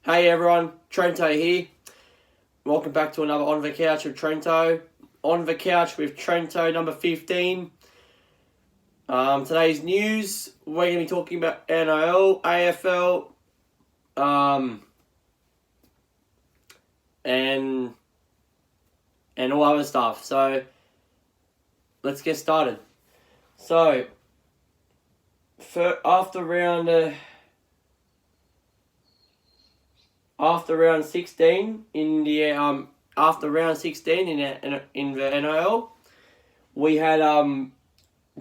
Hey everyone, Trent'O here. Welcome back to another On the Couch with Trent'O. On the Couch with Trent'O number 15. Today's news, we're going to be talking about NIL, AFL, and all other stuff. So, let's get started. So, after round 16 in the in the NIL, we had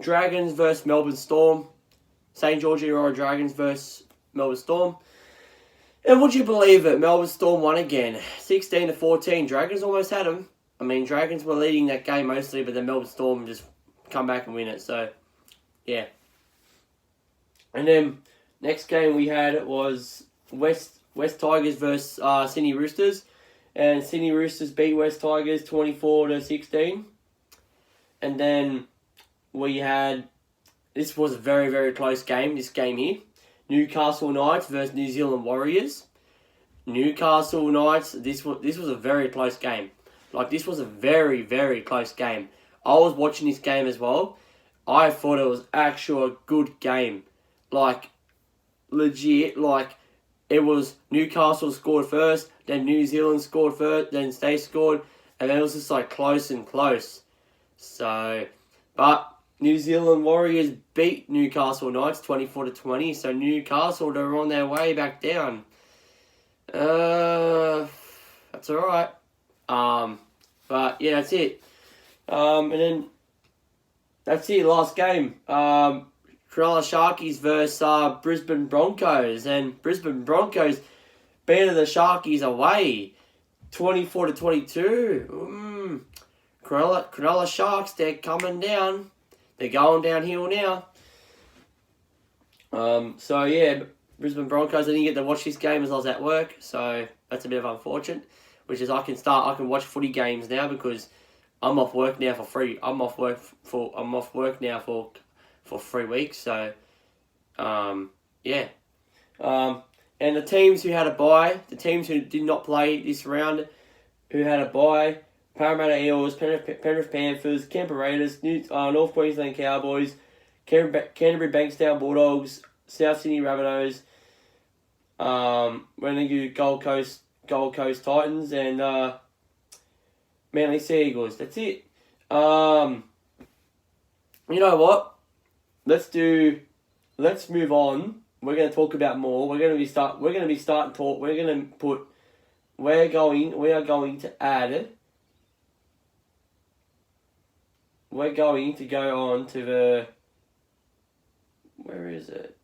Dragons versus Melbourne Storm, St George Illawarra Dragons versus Melbourne Storm, and would you believe it? Melbourne Storm won again, 16-14. Dragons almost had them. I mean, Dragons were leading that game mostly, but then Melbourne Storm just come back and win it. So, yeah. And then next game we had was West Tigers versus Sydney Roosters, and Sydney Roosters beat West Tigers 24-16. And then we had, this was a very, very close game, this game here. Newcastle Knights versus New Zealand Warriors. Newcastle Knights, this was a very close game. Like, this was a very, very close game. I was watching this game as well. I thought it was actually a good game. Like, legit, like, it was Newcastle scored first, then New Zealand scored first, then they scored, and then it was just like close and close. So, but New Zealand Warriors beat Newcastle Knights 24-20, so Newcastle, they're on their way back down. That's alright. But yeah, that's it. And then that's it, last game. Cronulla Sharkies versus Brisbane Broncos, and Brisbane Broncos beat the Sharkies away, 24-22. Cronulla Sharks, they're coming down. They're going downhill now. So yeah, Brisbane Broncos. I didn't get to watch this game as I was at work, so that's a bit of unfortunate. Which is I can watch footy games now because I'm off work now for free. I'm off work now for 3 weeks. So, yeah. And the teams who had a bye, the teams who did not play this round, who had a bye: Parramatta Eels, Penrith Panthers, Canberra Raiders, North Queensland Cowboys, Canterbury Bankstown Bulldogs, South Sydney Rabbitohs, Gold Coast Titans, and Manly Sea Eagles. That's it. You know what? Let's move on. We're going to talk about more. We're going to go on to the, where is it?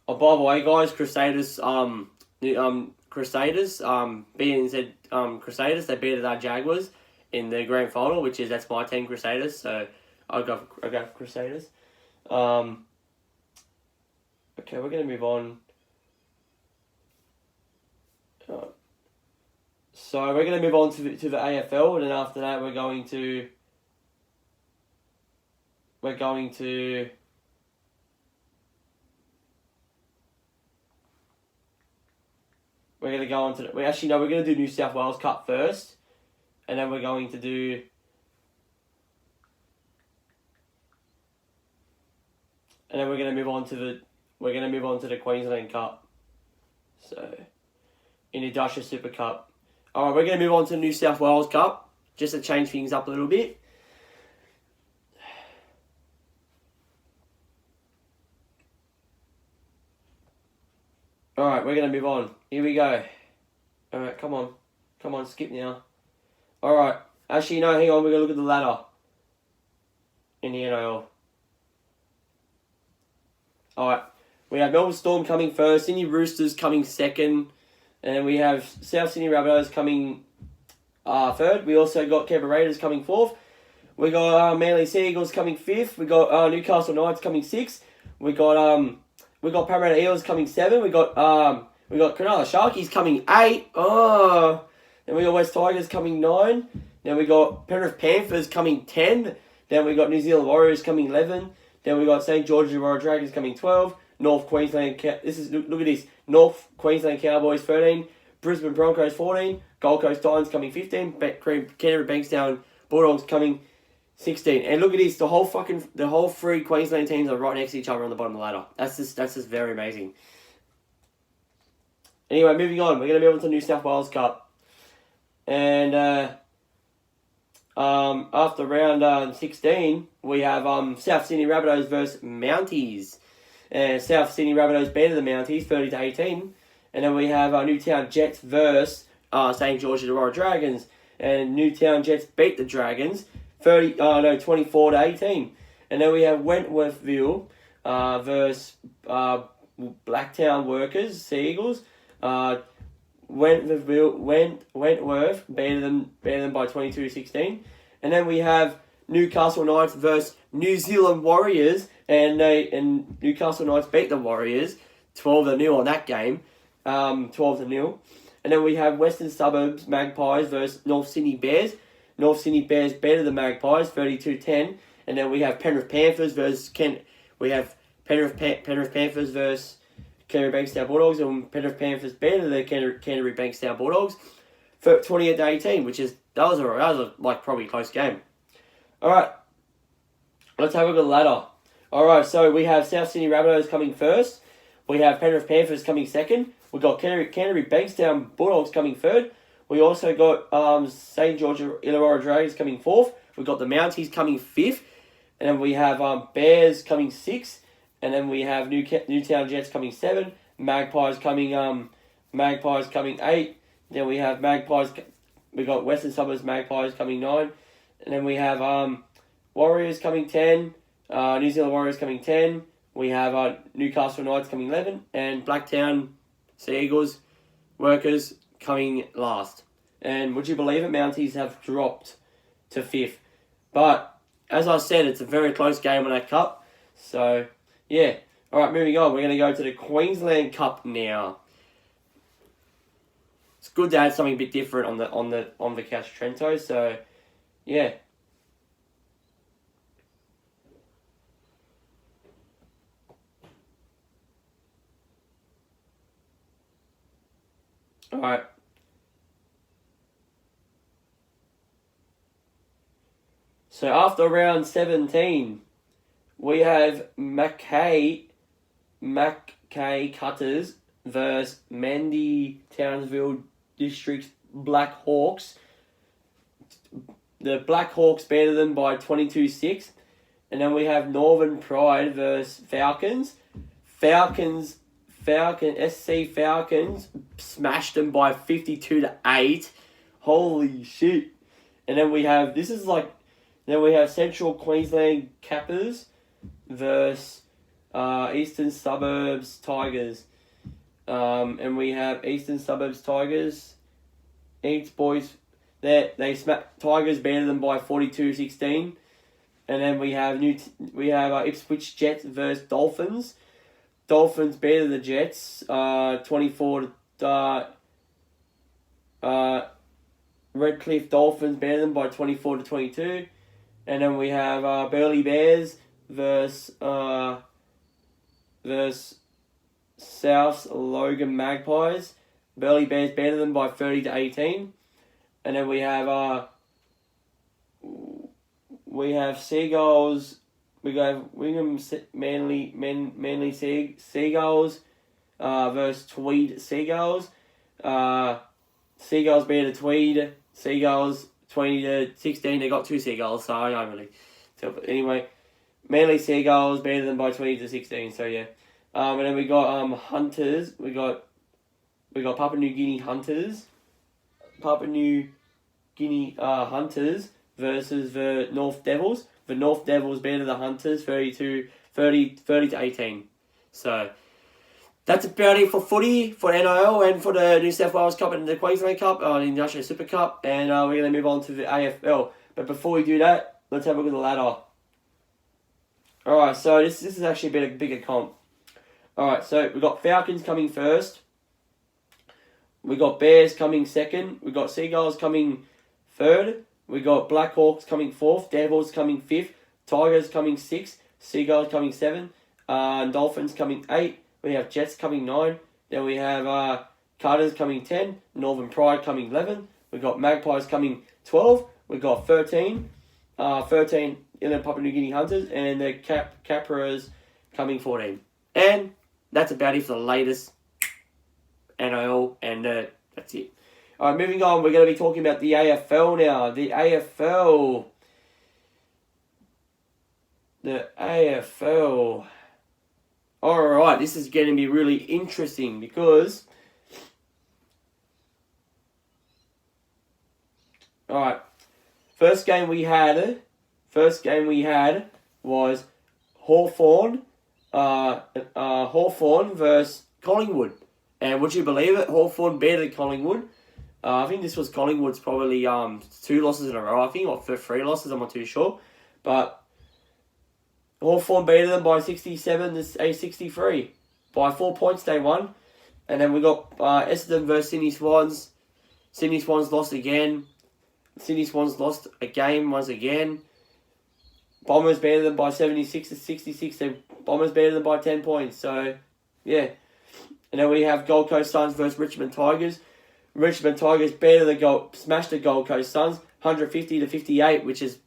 By the way, guys, Crusaders, Crusaders, Crusaders, they beat our Jaguars in the grand final, that's my team, Crusaders, so I go Crusaders. Okay, we're going to move on. So we're going to move on to the AFL, and then after that we're going to go on to... we're going to do New South Wales Cup first. And then we're going to do... and then we're going to move on to the Queensland Cup. So, in the Industrial Super Cup. Alright, we're going to move on to the New South Wales Cup. Just to change things up a little bit. Alright, we're going to move on. Here we go. Alright, come on, skip now. Alright, actually, no, hang on, we're going to look at the ladder in the NIL. Alright, we have Melbourne Storm coming first, Sydney Roosters coming second, and we have South Sydney Rabbitohs coming third. We also got Canberra Raiders coming fourth. We got Manly Sea Eagles coming fifth. We got Newcastle Knights coming sixth. We got Parramatta Eels coming seventh. We got Cronulla Sharkies coming 8. Oh, then we got West Tigers coming 9. Then we got Penrith Panthers coming 10. Then we got New Zealand Warriors coming 11. Then we got St. George Illawarra Dragons coming 12. Look at this. North Queensland Cowboys 13. Brisbane Broncos 14. Gold Coast Titans coming 15. Canterbury Bankstown Bulldogs coming 16. And look at this. The whole three Queensland teams are right next to each other on the bottom of the ladder. That's just very amazing. Anyway, moving on. We're going to move on to the New South Wales Cup. And after round 16, we have South Sydney Rabbitohs versus Mounties. And South Sydney Rabbitohs beat the Mounties 30-18. And then we have Newtown Jets versus St. George Illawarra Dragons. And Newtown Jets beat the Dragons 24-18. And then we have Wentworthville versus Blacktown Workers, Sea Eagles. Wentworth beat them by 22-16. And then we have Newcastle Knights versus New Zealand Warriors. And Newcastle Knights beat the Warriors 12-0 on that game. 12-0. And then we have Western Suburbs Magpies versus North Sydney Bears. North Sydney Bears better the Magpies 32-10. And then we have Penrith Panthers versus Penrith Panthers versus Canterbury Bankstown Bulldogs, and Penrith Panthers better the Canterbury Bankstown Bulldogs for 28-18, that was a probably close game. All right, let's have a look at the ladder. All right, so we have South Sydney Rabbitohs coming first. We have Penrith Panthers coming second. We've got Canterbury Bankstown Bulldogs coming third. We also got St. George Illawarra Dragons coming fourth. We've got the Mounties coming fifth. And then we have Bears coming sixth. And then we have Newtown Jets coming 7, Magpies coming 8. Then we have we got Western Suburbs Magpies coming 9. And then we have Warriors coming 10, New Zealand Warriors coming 10. We have Newcastle Knights coming 11, and Blacktown Sea Eagles Workers coming last. And would you believe it, Mounties have dropped to 5th. But as I said, it's a very close game on that cup. So yeah. All right, moving on. We're going to go to the Queensland Cup now. It's good to have something a bit different on the couch Trent'O. So, yeah. All right. So after round 17. We have Mackay Cutters versus Mandy Townsville District's Black Hawks. The Black Hawks beat them by 22-6. And then we have Northern Pride versus Falcons. SC Falcons smashed them by 52-8. Holy shit. And then we have, Central Queensland Cappers versus Eastern Suburbs Tigers. And we have Eastern Suburbs Tigers. Each boys, Tigers beat them by 42-16. And then we have Ipswich Jets versus Dolphins. Dolphins beat the Jets 24. Redcliffe Dolphins beat them by 24-22. And then we have Burleigh Bears versus South Logan Magpies. Burleigh Bears beat them by 30-18. And then we have Seagulls. We got Wingham Manly Seagulls versus Tweed Seagulls. Seagulls beat the Tweed Seagulls 20-16. They got 2 Seagulls, so I don't really tell. But anyway, Manly Seagulls beat them by 20-16. So yeah, and then we got Hunters. We got Papua New Guinea Hunters. Hunters versus the North Devils. The North Devils beat the Hunters 30-18. So that's about it for footy, for NIL, and for the New South Wales Cup and the Queensland Cup, the National Super Cup, and we're going to move on to the AFL. But before we do that, let's have a look at the ladder. Alright, so this is actually a bigger comp. Alright, so we've got Falcons coming first. We got Bears coming second. We got Seagulls coming third. We got Blackhawks coming fourth. Devils coming fifth. Tigers coming 6, Seagulls coming 7, Dolphins coming 8. We have Jets coming 9. Then we have Carters coming 10, Northern Pride coming 11. We've got Magpies coming 12. We've got 13 Inland Papua New Guinea Hunters, and the Capras coming 14. And that's about it for the latest NIL, and that's it. All right, moving on, we're going to be talking about the AFL now. The AFL. All right, this is going to be really interesting because... All right, first game we had was Hawthorn versus Collingwood. And would you believe it? Hawthorn beat Collingwood. I think this was Collingwood's probably 2 losses in a row, I think, or 3 losses, I'm not too sure. But Hawthorn beat them by 67 to 63. By 4 points they won. And then we got Essendon versus Sydney Swans. Sydney Swans lost again. Sydney Swans lost a game once again. Bombers beat them by 76 to 66. And Bombers beat them by 10 points. So, yeah. And then we have Gold Coast Suns versus Richmond Tigers. Richmond Tigers smashed the Gold Coast Suns 150 to 58, which is,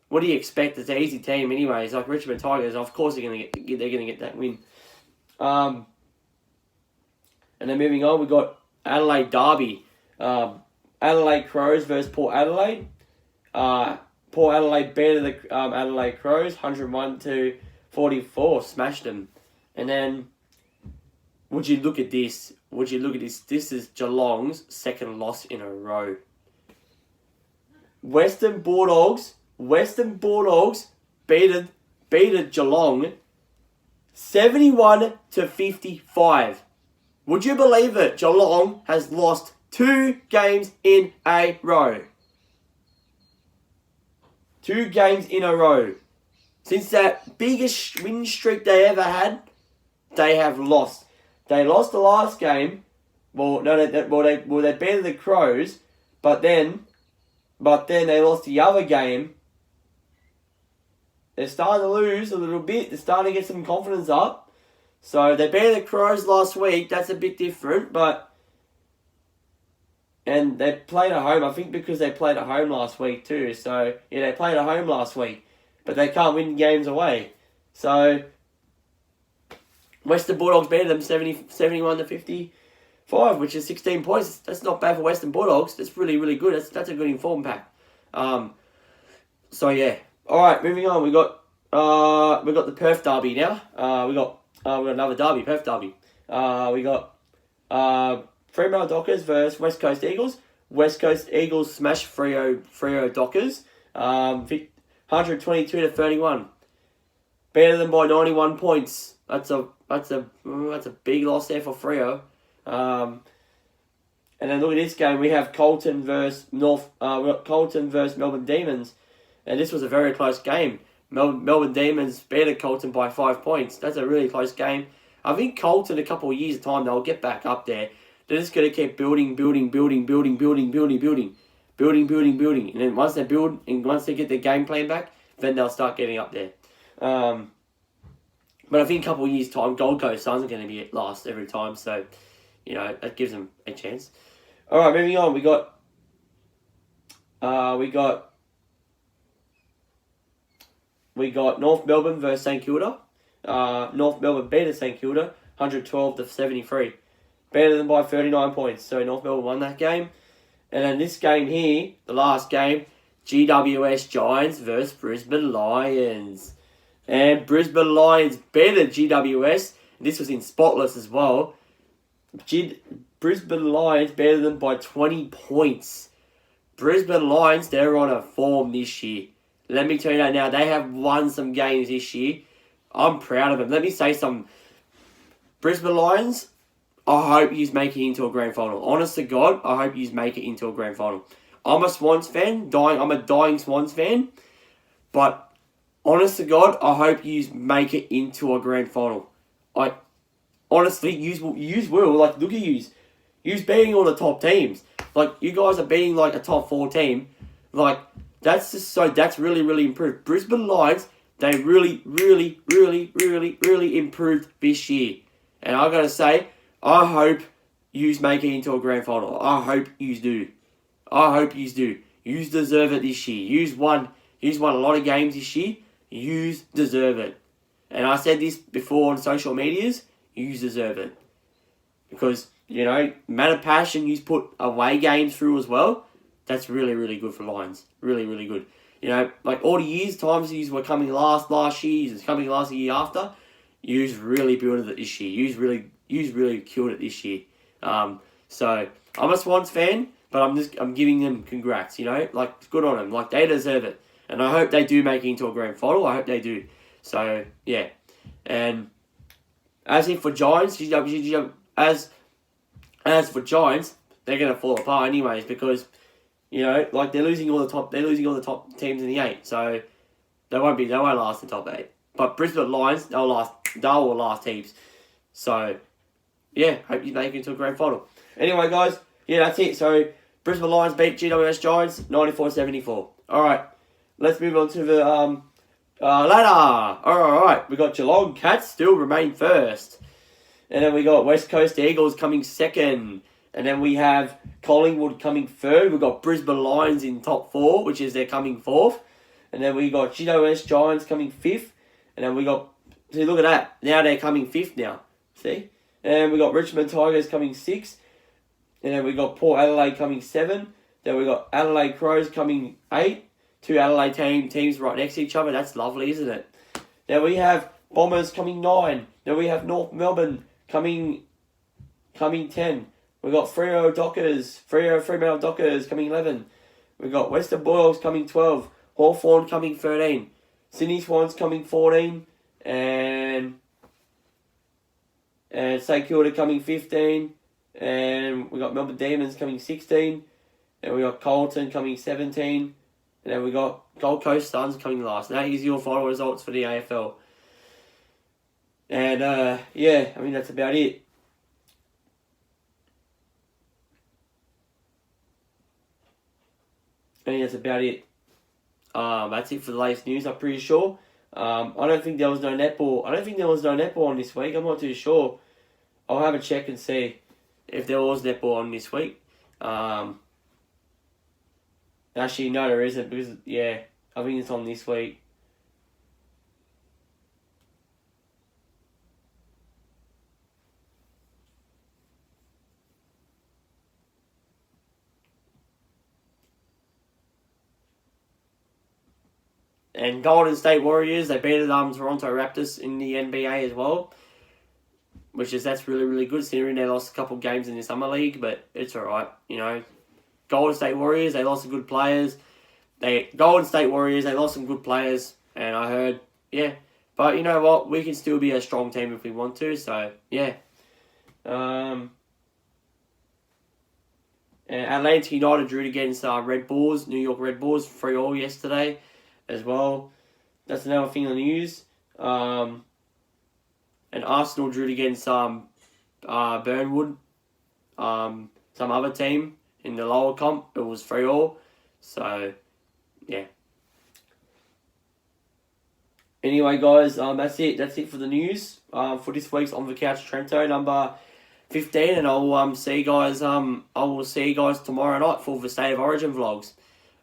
what do you expect? It's an easy team anyways. Like Richmond Tigers, of course they're gonna get that win. And then moving on, we got Adelaide Derby. Adelaide Crows versus Port Adelaide. Port Adelaide beat the Adelaide Crows 101 to 44, smashed them. And then, would you look at this? This is Geelong's second loss in a row. Western Bulldogs beat Geelong 71 to 55. Would you believe it? Geelong has lost 2 games in a row. 2 games in a row. Since that biggest win streak they ever had, they have lost. They lost the last game. They beat the Crows, but then they lost the other game. They're starting to lose a little bit. They're starting to get some confidence up. So they beat the Crows last week. That's a bit different, and they played at home. I think because they played at home last week too. So yeah, they played at home last week, but they can't win games away. So Western Bulldogs beat them 71 to 55, which is 16 points. That's not bad for Western Bulldogs. That's really, really good. That's a good informed pack. So yeah. All right, moving on. We got the Perth Derby now. We got another derby, Perth Derby. We got Fremantle Dockers versus West Coast Eagles. West Coast Eagles smashed Freo Dockers 122 to 31. Better than by 91 points. That's a big loss there for Freo. And then look at this game. We have Colton versus Melbourne Demons, and this was a very close game. Melbourne Demons beat Colton by 5 points. That's a really close game. I think Colton, a couple of years' time, they'll get back up there. They're just going to keep building. And then once they build, and once they get their game plan back, then they'll start getting up there. But I think a couple of years' time, Gold Coast Suns are going to be at last every time. So, that gives them a chance. All right, moving on. We got North Melbourne versus St Kilda. North Melbourne beat St Kilda 112 to 73. Better than by 39 points. So North Melbourne won that game. And then this game here, the last game, GWS Giants versus Brisbane Lions. And Brisbane Lions beat GWS. This was in Spotless as well. Brisbane Lions better them by 20 points. Brisbane Lions, they're on a form this year. Let me tell you that now. They have won some games this year. I'm proud of them. Let me say something. Brisbane Lions, I hope you make it into a grand final. Honest to God, I hope you make it into a grand final. I'm a Swans fan. I'm a dying Swans fan. But honest to God, I hope you make it into a grand final. Honestly, you will. Like, look at you. You're beating all the top teams. Like, you guys are beating, like, a top 4 team. Like, that's really, really improved. Brisbane Lions, They really improved this year. And I gotta say, I hope yous make it into a grand final. I hope yous do. I hope yous do. Yous deserve it this year. Yous won a lot of games this year. Yous deserve it. And I said this before on social medias. Yous deserve it. Because, you know, amount of passion yous put away games through as well. That's really good for Lions. Really good. You know, like all the years, times yous were coming last year, yous coming last the year after. Yous really built it this year. Yous really killed it this year. So I'm a Swans fan, but I'm giving them congrats. You know, like it's good on them. Like they deserve it, and I hope they do make it into a grand final. I hope they do. So yeah, and as for Giants, as for Giants, they're gonna fall apart anyways because you know like they're losing all the top teams in the 8, so they won't last in the top 8. But Brisbane Lions, they'll last heaps. So, yeah, hope you make it into a grand final. Anyway, guys, yeah, that's it. So, Brisbane Lions beat GWS Giants 94-74. Alright, let's move on to the ladder. Alright, we got Geelong Cats still remain first. And then we got West Coast Eagles coming second. And then we have Collingwood coming third. We've got Brisbane Lions in top 4, which is they're coming fourth. And then we got GWS Giants coming fifth. And then we got, see, look at that. Now they're coming fifth now. See? And we got Richmond Tigers coming 6th. And then we got Port Adelaide coming 7. Then we got Adelaide Crows coming 8. 2 Adelaide teams right next to each other. That's lovely, isn't it? Then we have Bombers coming 9. Then we have North Melbourne coming 10. We got Freo Fremantle Dockers coming 11. We got Western Boyles coming 12. Hawthorn coming 13. Sydney Swans coming 14. And St Kilda coming 15. And we got Melbourne Demons coming 16. And we got Carlton coming 17. And then we got Gold Coast Suns coming last. And that is your final results for the AFL. And yeah, I mean that's about it. That's it for the latest news, I'm pretty sure. I don't think there was no netball. On this week. I'm not too sure. I'll have a check and see if there was netball on this week. Actually, no, there isn't because, yeah, I think it's on this week. And Golden State Warriors, they beat Toronto Raptors in the NBA as well. That's really good. Considering they lost a couple of games in the Summer League, but it's alright, you know. Golden State Warriors, they lost some good players. And I heard, yeah. But you know what? We can still be a strong team if we want to, so, yeah. And Atlanta United drew against New York Red Bulls, 3-3 yesterday as well. That's another thing on the news. And Arsenal drew against Burnwood, some other team in the lower comp. It was 3-3. So, yeah. Anyway, guys, that's it. That's it for the news. For this week's On the Couch Trent'O number 15, and I will see you guys. I will see you guys tomorrow night for the State of Origin vlogs.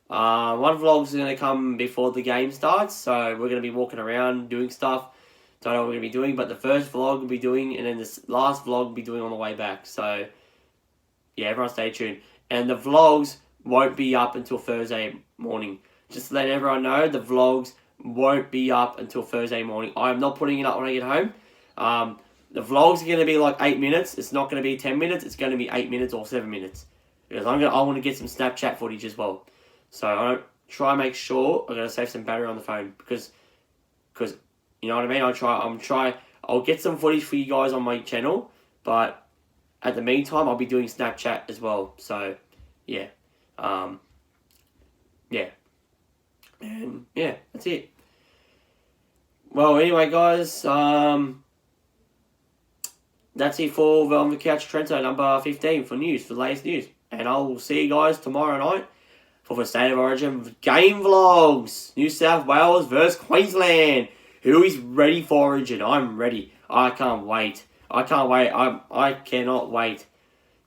One vlog is going to come before the game starts, so we're going to be walking around doing stuff. Don't know what we're going to be doing, but the first vlog we'll be doing, and then the last vlog we'll be doing on the way back. So, yeah, everyone stay tuned. And the vlogs won't be up until Thursday morning. Just to let everyone know, the vlogs won't be up until Thursday morning. I'm not putting it up when I get home. The vlogs are going to be like 8 minutes. It's not going to be 10 minutes. It's going to be 8 minutes or 7 minutes. Because I want to get some Snapchat footage as well. So I try and make sure I'm going to save some battery on the phone. Because you know what I mean? I'll get some footage for you guys on my channel. But at the meantime, I'll be doing Snapchat as well. So, yeah. Yeah. And, yeah, that's it. Well, anyway, guys, that's it for the On the Couch Trent'O number 15 for the latest news. And I will see you guys tomorrow night for the State of Origin game vlogs. New South Wales versus Queensland. Who is ready for Origin? I'm ready. I can't wait. I can't wait. I cannot wait.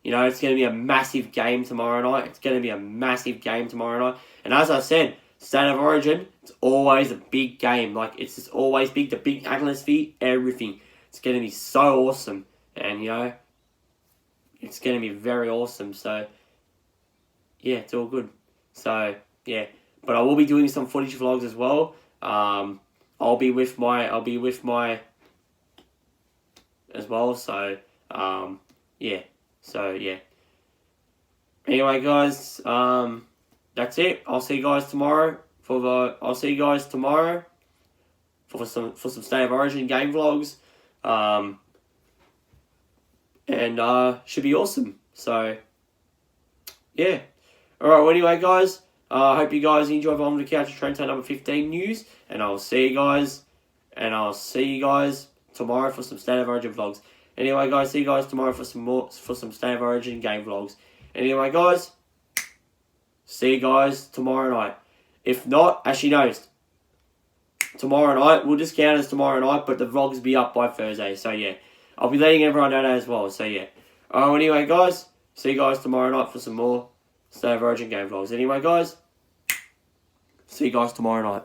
You know, it's going to be a massive game tomorrow night. It's going to be a massive game tomorrow night. And as I said, State of Origin, it's always a big game. Like, it's just always big. The big atmosphere, everything. It's going to be so awesome. And, you know, it's going to be very awesome. So, yeah, it's all good. So, yeah. But I will be doing some footage vlogs as well. I'll be with my as well. So, yeah. So, yeah. Anyway, guys, that's it. I'll see you guys tomorrow for some State of Origin game vlogs. And should be awesome. So, yeah. Alright, well, anyway, guys, I hope you guys enjoyed On the Couch of Trent'O number 15 news. And I'll see you guys tomorrow for some State of Origin vlogs. Anyway, guys, see you guys tomorrow for some State of Origin game vlogs. Anyway, guys, see you guys tomorrow night. If not, actually no, tomorrow night, we'll just count as tomorrow night, but the vlogs will be up by Thursday. So yeah, I'll be letting everyone know that as well. So yeah. Well, anyway, guys, see you guys tomorrow night for some more State of Origin game vlogs. Anyway, guys, see you guys tomorrow night.